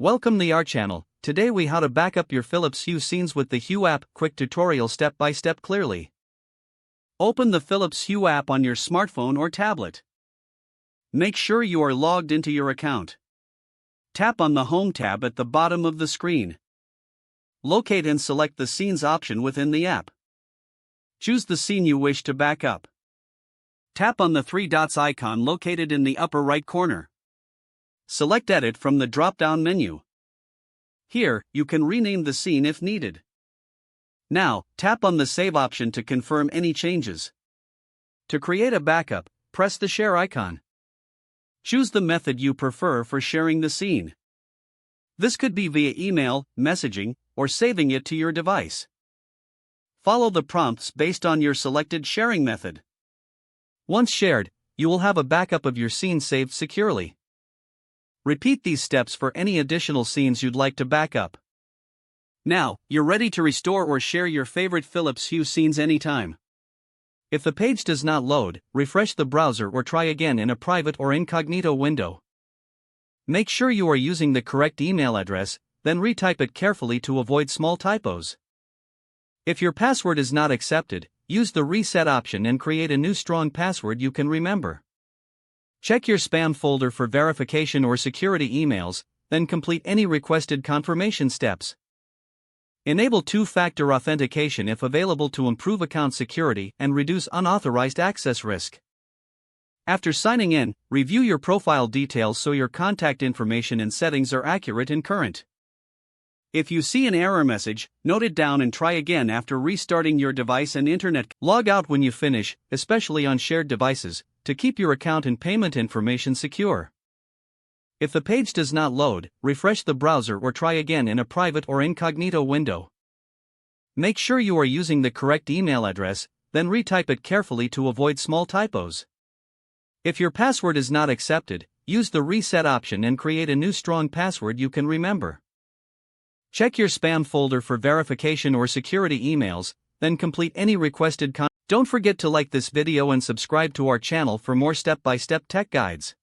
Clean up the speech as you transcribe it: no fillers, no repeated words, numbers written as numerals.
Welcome to our channel. Today we how to back up your Philips Hue scenes with the Hue app. Quick tutorial step by step clearly. Open the Philips Hue app on your smartphone or tablet. Make sure you are logged into your account. Tap on the Home tab at the bottom of the screen. Locate and select the Scenes option within the app. Choose the scene you wish to back up. Tap on the three dots icon located in the upper right corner. Select Edit from the drop-down menu. Here, you can rename the scene if needed. Now, tap on the Save option to confirm any changes. To create a backup, press the Share icon. Choose the method you prefer for sharing the scene. This could be via email, messaging, or saving it to your device. Follow the prompts based on your selected sharing method. Once shared, you will have a backup of your scene saved securely. Repeat these steps for any additional scenes you'd like to back up. Now, you're ready to restore or share your favorite Philips Hue scenes anytime. If the page does not load, refresh the browser or try again in a private or incognito window. Make sure you are using the correct email address, then retype it carefully to avoid small typos. If your password is not accepted, use the Reset option and create a new strong password you can remember. Check your spam folder for verification or security emails, then complete any requested confirmation steps. Enable two-factor authentication if available to improve account security and reduce unauthorized access risk. After signing in, review your profile details so your contact information and settings are accurate and current. If you see an error message, note it down and try again after restarting your device and internet. Log out when you finish, especially on shared devices, to keep your account and payment information secure. If the page does not load, refresh the browser or try again in a private or incognito window. Make sure you are using the correct email address, then retype it carefully to avoid small typos. If your password is not accepted, use the Reset option and create a new strong password you can remember. Check your spam folder for verification or security emails, then complete any requested content. Don't forget to like this video and subscribe to our channel for more step-by-step tech guides.